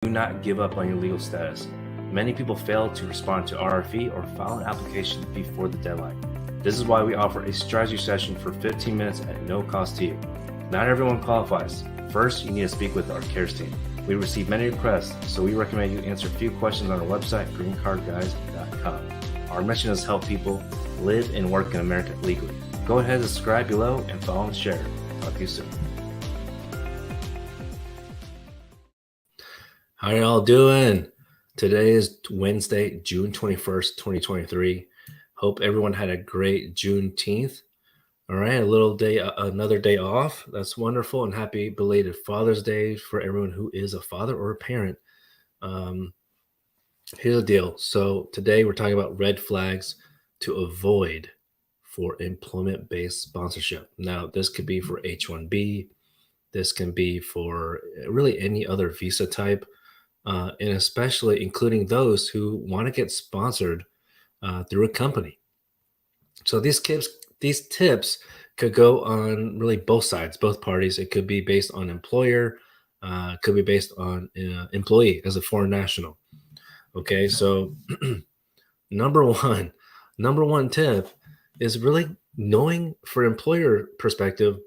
Do not give up on your legal status. Many people fail to respond to RFE or file an application before the deadline. This is why we offer a strategy session for 15 minutes at no cost to you. Not everyone qualifies. First, you need to speak with our CARES team. We receive many requests, so we recommend you answer a few questions on our website, greencardguys.com. Our mission is to help people live and work in America legally. Go ahead and subscribe below and follow and share. Talk to you soon. How y'all doing? Today is Wednesday, June 21st, 2023. Hope everyone had a great Juneteenth. All right, another day off. That's wonderful, and happy belated Father's Day for everyone who is a father or a parent. Here's the deal. So today we're talking about red flags to avoid for employment-based sponsorship. Now, this could be for H-1B. This can be for really any other visa type. And especially including those who want to get sponsored through a company. So these tips could go on really both sides, both parties. It could be based on employer, could be based on employee as a foreign national. Okay, so number one tip is really knowing, for employer perspective,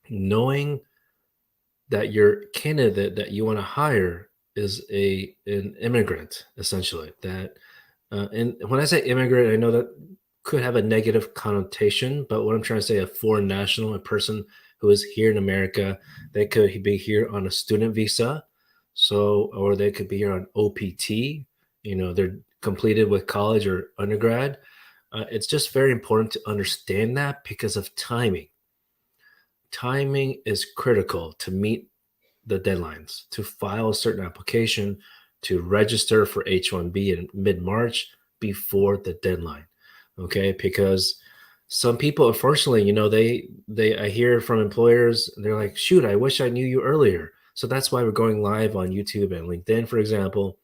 knowing that your candidate that you want to hire is an immigrant, essentially. That and when I say immigrant, I know that could have a negative connotation, but what I'm trying to say, a foreign national, a person who is here in America, they could be here on a student visa, or they could be here on OPT. They're completed with college or undergrad. It's just very important to understand that because of timing. Timing is critical to meet the deadlines, to file a certain application, to register for H-1B in mid-March before the deadline. Okay, because some people, unfortunately, I hear from employers, they're like, shoot, I wish I knew you earlier. So that's why we're going live on YouTube and LinkedIn, for example,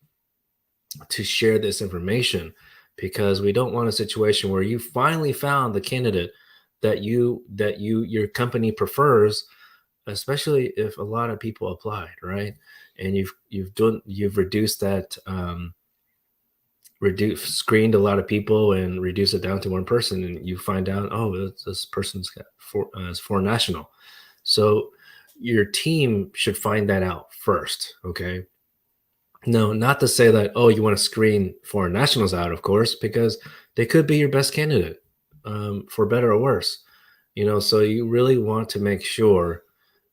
to share this information, because we don't want a situation where you finally found the candidate that your company prefers, especially if a lot of people applied, right? And you've reduced that, screened a lot of people and reduced it down to one person, and you find out, oh, this person's got foreign national. So your team should find that out first, okay? No, not to say that, you want to screen foreign nationals out, of course, because they could be your best candidate, for better or worse. So you really want to make sure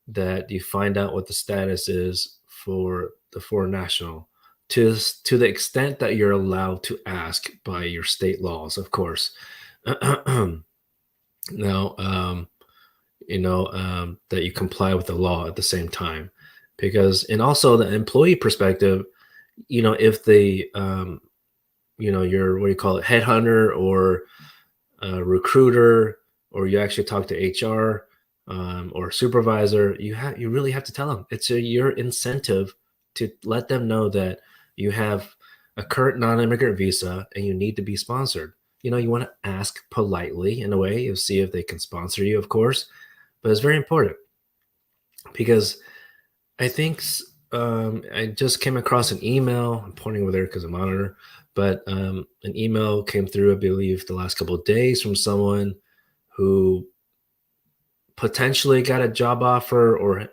that you find out what the status is for the foreign national to the extent that you're allowed to ask by your state laws, of course. Now, that you comply with the law at the same time, and also the employee perspective, if the, your, what do you call it, headhunter or recruiter, or you actually talk to HR, or supervisor, you really have to tell them it's your incentive to let them know that you have a current non-immigrant visa and you need to be sponsored. You want to ask politely in a way to see if they can sponsor you, of course, but it's very important because I think I just came across an email. I'm pointing over there because I'm monitor, but an email came through, I believe, the last couple of days from someone who potentially got a job offer or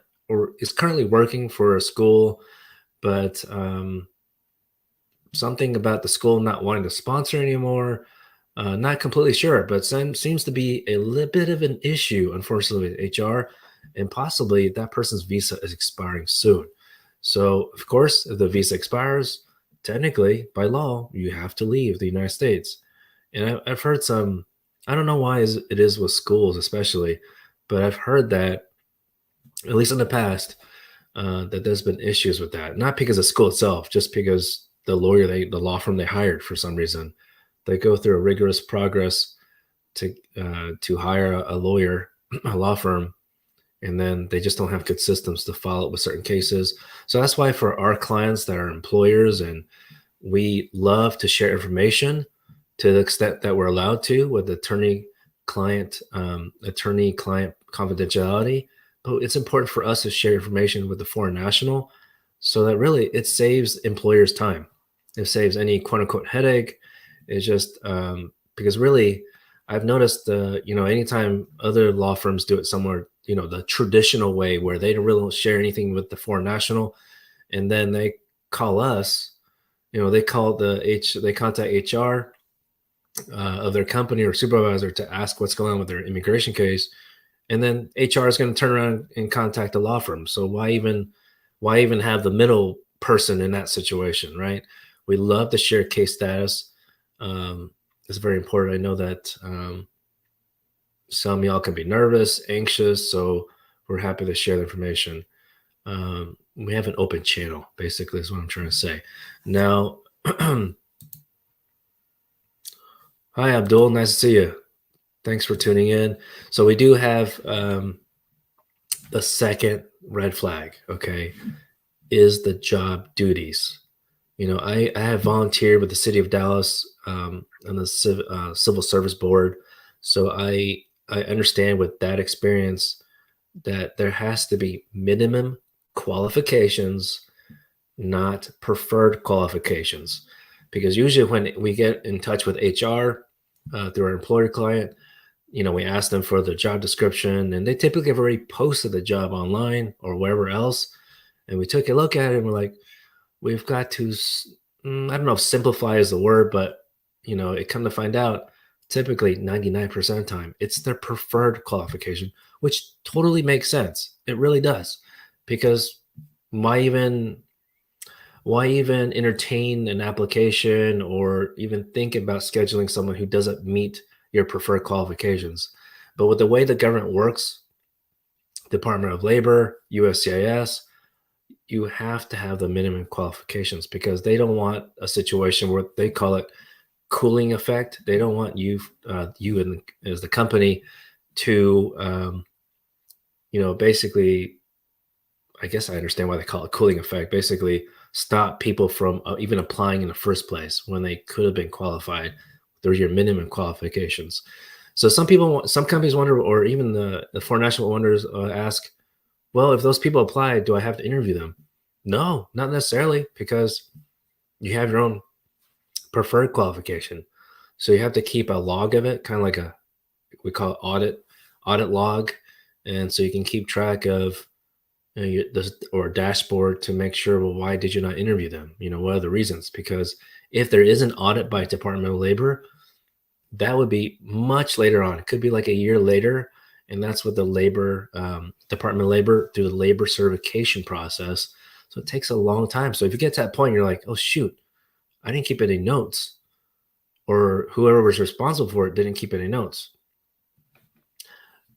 is currently working for a school, but something about the school not wanting to sponsor anymore. Not completely sure, but seems to be a little bit of an issue, unfortunately, with HR, and possibly that person's visa is expiring soon. So, of course, if the visa expires, technically, by law, you have to leave the United States. And I've heard some, I don't know why it is with schools especially, but I've heard that, at least in the past, that there's been issues with that. Not because of school itself, just because the law firm they hired, for some reason, they go through a rigorous progress to hire a lawyer, a law firm, and then they just don't have good systems to follow up with certain cases. So that's why for our clients that are employers, and we love to share information to the extent that we're allowed to with attorney-client confidentiality, but it's important for us to share information with the foreign national So that really it saves employers time. It saves any quote unquote headache. It's just because really I've noticed anytime other law firms do it somewhere, the traditional way where they don't really share anything with the foreign national, and then they call us, they contact HR of their company or supervisor to ask what's going on with their immigration case, and then HR is going to turn around and contact the law firm. So why even have the middle person in that situation, right? We love to share case status. It's very important. I know that some of y'all can be nervous, anxious, so we're happy to share the information. We have an open channel, basically, is what I'm trying to say. Now, hi, Abdul. Nice to see you. Thanks for tuning in. So we do have the second red flag, okay, is the job duties. I have volunteered with the city of Dallas on the civil service board. So I understand with that experience that there has to be minimum qualifications, not preferred qualifications. Because usually when we get in touch with HR through our employer client, we ask them for the job description, and they typically have already posted the job online or wherever else. And we took a look at it and we're like, we've got to, I don't know if simplify is the word, but it come to find out, typically 99% of the time, it's their preferred qualification, which totally makes sense. It really does. Because why even entertain an application or even think about scheduling someone who doesn't meet your preferred qualifications? But with the way the government works, Department of Labor, USCIS, you have to have the minimum qualifications because they don't want a situation where they call it cooling effect. They don't want you as the company to, basically, I guess I understand why they call it cooling effect. Basically, stop people from even applying in the first place when they could have been qualified through your minimum qualifications. So some companies wonder, or even the foreign national wonders ask, well, if those people apply, do I have to interview them? No, not necessarily, because you have your own preferred qualification. So you have to keep a log of it, kind of like we call it audit log. And so you can keep track of or dashboard to make sure, well, why did you not interview them? What are the reasons? Because if there is an audit by Department of Labor, that would be much later on. It could be like a year later. And that's what the Department of Labor do the labor certification process. So it takes a long time. So if you get to that point, you're like, oh, shoot, I didn't keep any notes. Or whoever was responsible for it didn't keep any notes.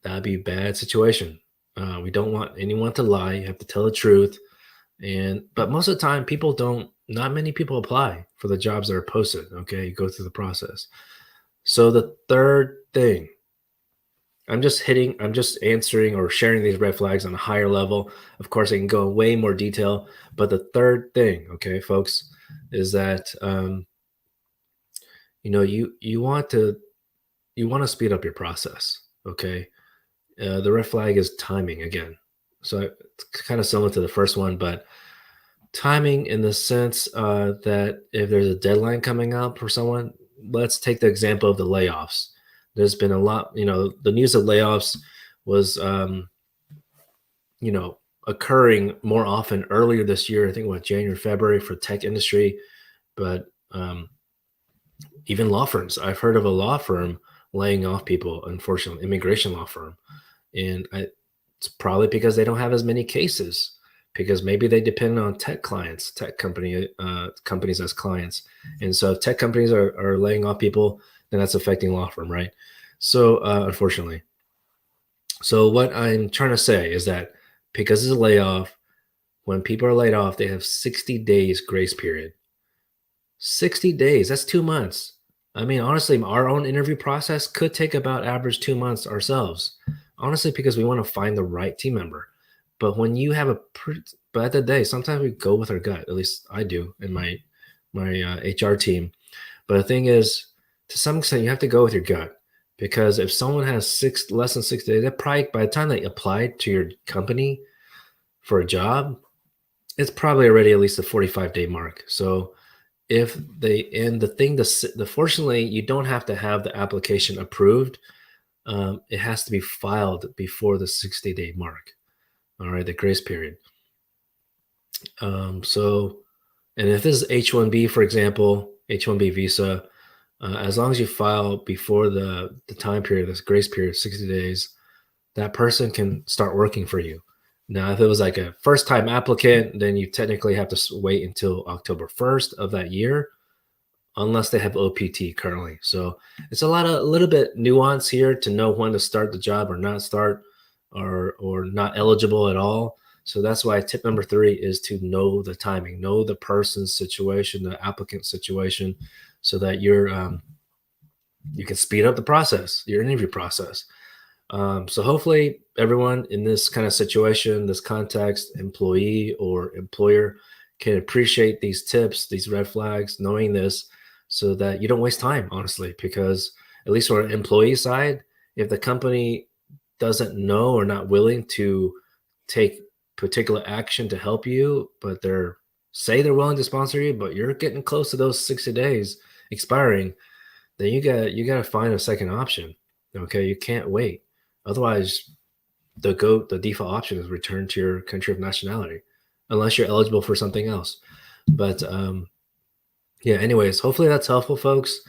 That'd be a bad situation. We don't want anyone to lie. You have to tell the truth. But most of the time, not many people apply for the jobs that are posted. Okay, you go through the process. So the third thing, I'm just answering or sharing these red flags on a higher level. Of course, I can go in way more detail. But the third thing, okay, folks, is that you want to speed up your process. Okay, the red flag is timing again. So it's kind of similar to the first one, but timing in the sense that if there's a deadline coming up for someone, let's take the example of the layoffs. There's been a lot, the news of layoffs was, occurring more often earlier this year. I think January, February for tech industry, but even law firms. I've heard of a law firm laying off people, unfortunately, immigration law firm. And it's probably because they don't have as many cases, because maybe they depend on tech companies as clients. And so if tech companies are laying off people, then that's affecting law firm, right? So unfortunately. So what I'm trying to say is that because it's a layoff, when people are laid off, they have 60 days grace period. 60 days, that's 2 months. I mean, honestly, our own interview process could take about average 2 months ourselves. Honestly, because we want to find the right team member. But when you have but at the day, sometimes we go with our gut. At least I do in my HR team. But the thing is, to some extent, you have to go with your gut, because if someone has less than 6 days, that probably by the time they applied to your company for a job, it's probably already at least the 45-day mark. So if they and the thing the fortunately you don't have to have the application approved. It has to be filed before the 60-day mark. All right, the grace period. So, and if this is H-1B, for example, H-1B visa, as long as you file before the time period, this grace period, 60 days, that person can start working for you. Now, if it was like a first-time applicant, then you technically have to wait until October 1st of that year, unless they have OPT currently. So it's a little bit nuance here to know when to start the job or not start, or not eligible at all. So that's why tip number 3 is to know the timing, know the person's situation, the applicant situation, so that you can speed up the process, your interview process. So hopefully everyone in this kind of situation, this context, employee or employer, can appreciate these tips, these red flags, knowing this, so that you don't waste time, honestly, because at least on an employee side, if the company doesn't know or not willing to take particular action to help you, but they're willing to sponsor you, but you're getting close to those 60 days expiring, then you got to find a second option. Okay, you can't wait. Otherwise, the default option is return to your country of nationality, unless you're eligible for something else. But yeah, anyways, hopefully that's helpful, folks.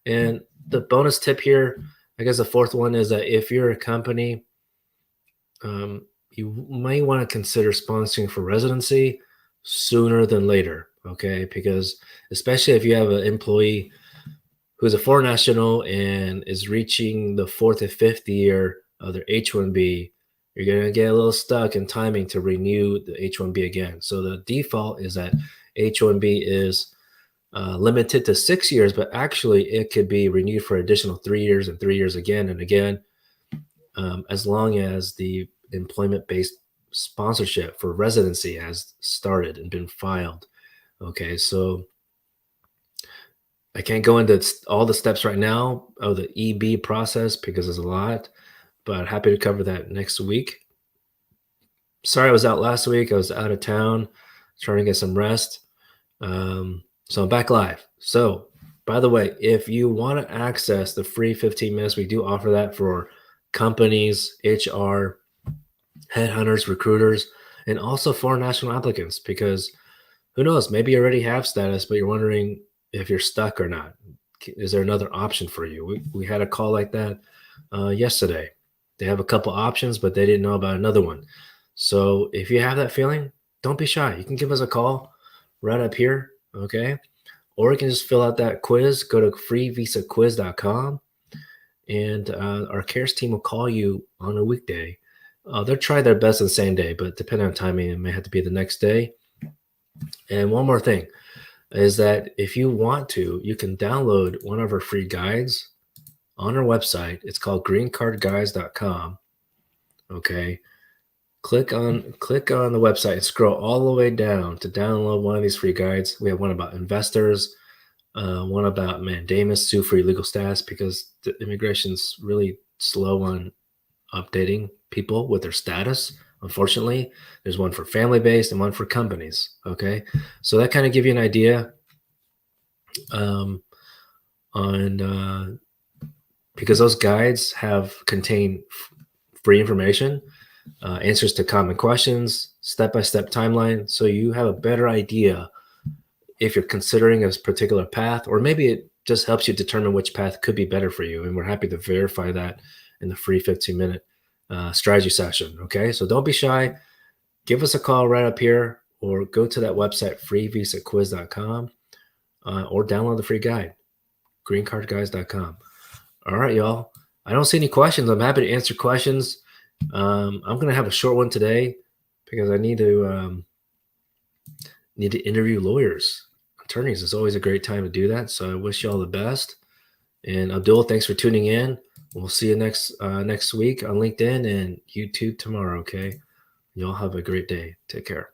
And the bonus tip here, I guess the fourth one, is that if you're a company, you might want to consider sponsoring for residency sooner than later. Okay, because especially if you have an employee who's a foreign national and is reaching the 4th or 5th year of their H-1B, you're going to get a little stuck in timing to renew the H-1B again. So the default is that H-1B is limited to 6 years, but actually it could be renewed for additional 3 years and 3 years again and again, as long as the employment-based sponsorship for residency has started and been filed. Okay, so I can't go into all the steps right now of the EB process because there's a lot, but happy to cover that next week. Sorry I was out last week. I was out of town trying to get some rest. So I'm back live. So, by the way, if you want to access the free 15 minutes, we do offer that for companies, HR, headhunters, recruiters, and also foreign national applicants, because who knows, maybe you already have status, but you're wondering if you're stuck or not. Is there another option for you? We had a call like that yesterday. They have a couple options, but they didn't know about another one. So if you have that feeling, don't be shy. You can give us a call right up here, okay? Or you can just fill out that quiz. Go to freevisaquiz.com, and our cares team will call you on a weekday. They'll try their best on the same day, but depending on timing, it may have to be the next day. And one more thing is that if you want to, you can download one of our free guides on our website. It's called greencardguides.com. Okay. Click on the website and scroll all the way down to download one of these free guides. We have one about investors, one about mandamus, sue for illegal status, because the immigration's really slow on updating people with their status. Unfortunately, there's one for family-based and one for companies. Okay, so that kind of give you an idea on because those guides contain free information, answers to common questions, step-by-step timeline, so you have a better idea if you're considering a particular path, or maybe it just helps you determine which path could be better for you. And we're happy to verify that in the free 15-minute strategy session. Okay, so don't be shy. Give us a call right up here, or go to that website, freevisaquiz.com, or download the free guide, greencardguys.com. All right, y'all. I don't see any questions. I'm happy to answer questions. I'm going to have a short one today because I need to interview lawyers, attorneys. It's always a great time to do that. So I wish you all the best. And Abdul, thanks for tuning in. We'll see you next week on LinkedIn and YouTube tomorrow. Okay. Y'all have a great day. Take care.